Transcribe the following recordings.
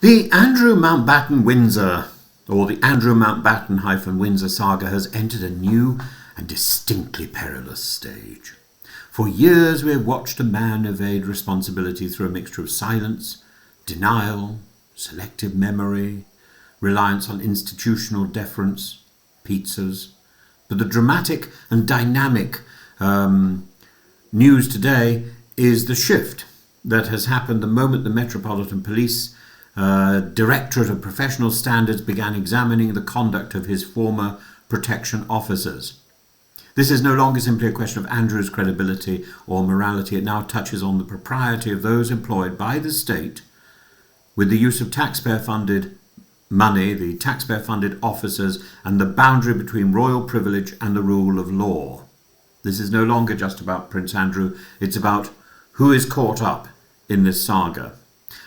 The Andrew Mountbatten-Windsor, or the Andrew Mountbatten-Windsor saga has entered a new and distinctly perilous stage. For years we have watched a man evade responsibility through a mixture of silence, denial, selective memory, reliance on institutional deference, pizzas. But the dramatic and dynamic news today is the shift that has happened the moment the Metropolitan Police Directorate of Professional Standards began examining the conduct of his former protection officers. This is no longer simply a question of Andrew's credibility or morality. It now touches on the propriety of those employed by the state with the use of taxpayer-funded money, the taxpayer-funded officers, and the boundary between royal privilege and the rule of law. This is no longer just about Prince Andrew. It's about who is caught up in this saga.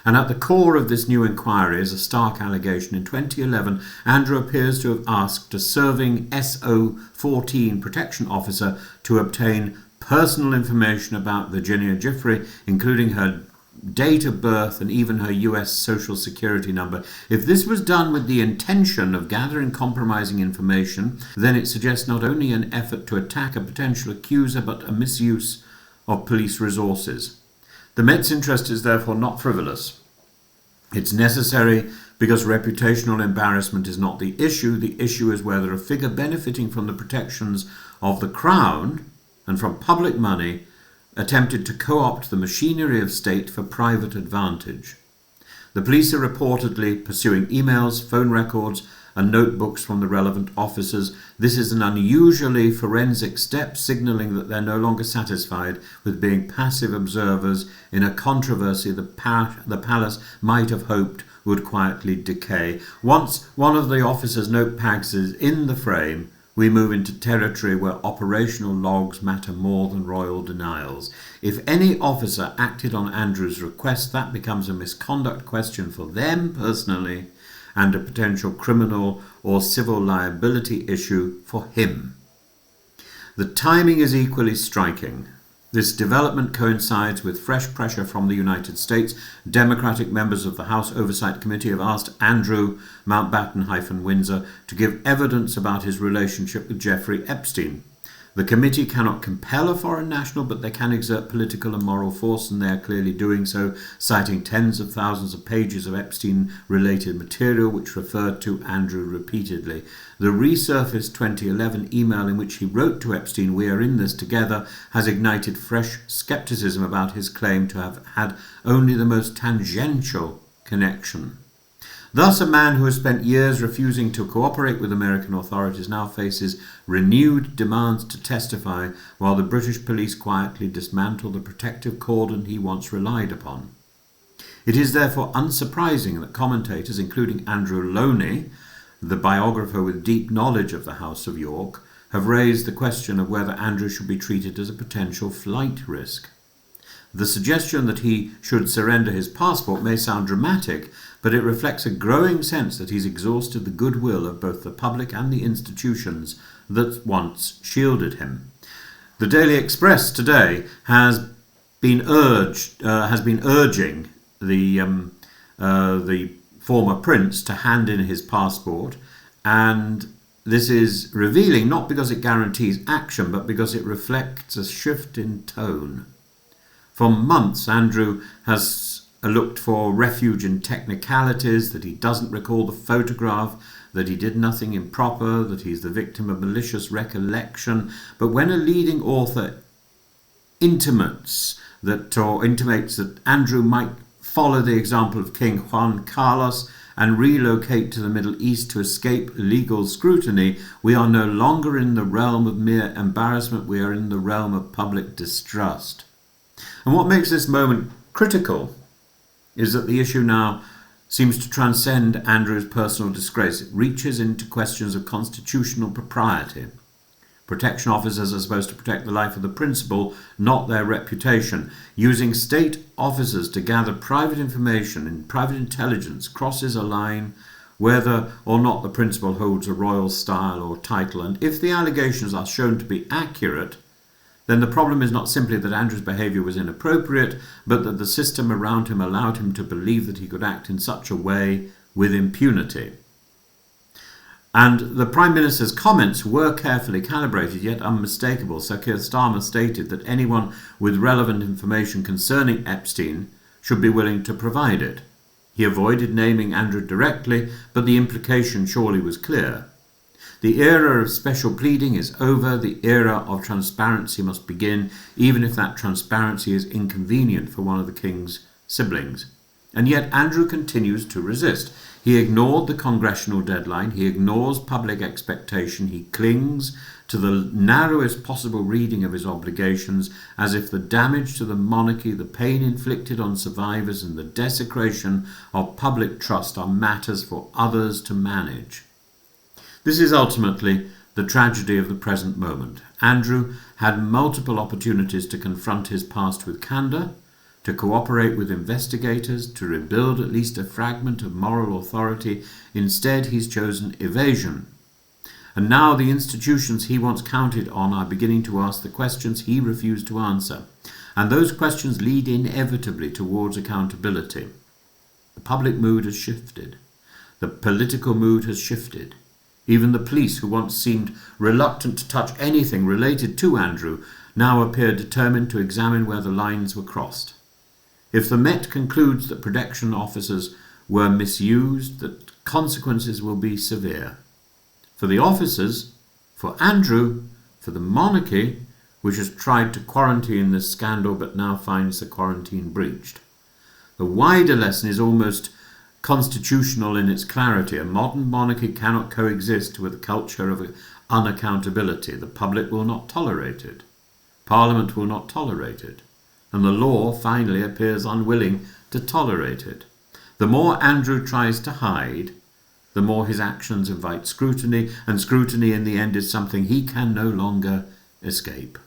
And at the core of this new inquiry is a stark allegation. In 2011, Andrew appears to have asked a serving SO14 protection officer to obtain personal information about Virginia Giuffre, including her date of birth and even her US social security number. If this was done with the intention of gathering compromising information, then it suggests not only an effort to attack a potential accuser, but a misuse of police resources. The Met's interest is therefore not frivolous. It's necessary because reputational embarrassment is not the issue. The issue is whether a figure benefiting from the protections of the Crown and from public money attempted to co-opt the machinery of state for private advantage. The police are reportedly pursuing emails, phone records, and notebooks from the relevant officers. This is an unusually forensic step, signalling that they're no longer satisfied with being passive observers in a controversy the palace might have hoped would quietly decay. Once one of the officers' notepads is in the frame, we move into territory where operational logs matter more than royal denials. If any officer acted on Andrew's request, that becomes a misconduct question for them personally and a potential criminal or civil liability issue for him. The timing is equally striking. This development coincides with fresh pressure from the United States. Democratic members of the House Oversight Committee have asked Andrew Mountbatten-Windsor to give evidence about his relationship with Jeffrey Epstein. The committee cannot compel a foreign national, but they can exert political and moral force, and they are clearly doing so, citing tens of thousands of pages of Epstein-related material which referred to Andrew repeatedly. The resurfaced 2011 email in which he wrote to Epstein, "We are in this together," has ignited fresh skepticism about his claim to have had only the most tangential connection. Thus, a man who has spent years refusing to cooperate with American authorities now faces renewed demands to testify, while the British police quietly dismantle the protective cordon he once relied upon. It is therefore unsurprising that commentators, including Andrew Loney, the biographer with deep knowledge of the House of York, have raised the question of whether Andrew should be treated as a potential flight risk. The suggestion that he should surrender his passport may sound dramatic, but it reflects a growing sense that he's exhausted the goodwill of both the public and the institutions that once shielded him. The Daily Express today has been urging the former prince to hand in his passport, and this is revealing not because it guarantees action, but because it reflects a shift in tone. For months, Andrew has looked for refuge in technicalities, that he doesn't recall the photograph, that he did nothing improper, that he's the victim of malicious recollection. But when a leading author intimates that Andrew might follow the example of King Juan Carlos and relocate to the Middle East to escape legal scrutiny, we are no longer in the realm of mere embarrassment, we are in the realm of public distrust. And what makes this moment critical is that the issue now seems to transcend Andrew's personal disgrace. It reaches into questions of constitutional propriety. Protection officers are supposed to protect the life of the principal, not their reputation. Using state officers to gather private information and private intelligence crosses a line whether or not the principal holds a royal style or title. And if the allegations are shown to be accurate, then the problem is not simply that Andrew's behaviour was inappropriate, but that the system around him allowed him to believe that he could act in such a way with impunity. And the Prime Minister's comments were carefully calibrated, yet unmistakable. Sir Keir Starmer stated that anyone with relevant information concerning Epstein should be willing to provide it. He avoided naming Andrew directly, but the implication surely was clear. The era of special pleading is over. The era of transparency must begin, even if that transparency is inconvenient for one of the King's siblings. And yet Andrew continues to resist. He ignored the congressional deadline. He ignores public expectation. He clings to the narrowest possible reading of his obligations, as if the damage to the monarchy, the pain inflicted on survivors, and the desecration of public trust are matters for others to manage. This is ultimately the tragedy of the present moment. Andrew had multiple opportunities to confront his past with candour, to cooperate with investigators, to rebuild at least a fragment of moral authority. Instead, he's chosen evasion. And now the institutions he once counted on are beginning to ask the questions he refused to answer. And those questions lead inevitably towards accountability. The public mood has shifted. The political mood has shifted. Even the police, who once seemed reluctant to touch anything related to Andrew, now appear determined to examine where the lines were crossed. If the Met concludes that protection officers were misused, the consequences will be severe. For the officers, for Andrew, for the monarchy, which has tried to quarantine this scandal but now finds the quarantine breached. The wider lesson is almost constitutional in its clarity. A modern monarchy cannot coexist with a culture of unaccountability. The public will not tolerate it. Parliament will not tolerate it. And the law finally appears unwilling to tolerate it. The more Andrew tries to hide, the more his actions invite scrutiny, and scrutiny in the end is something he can no longer escape.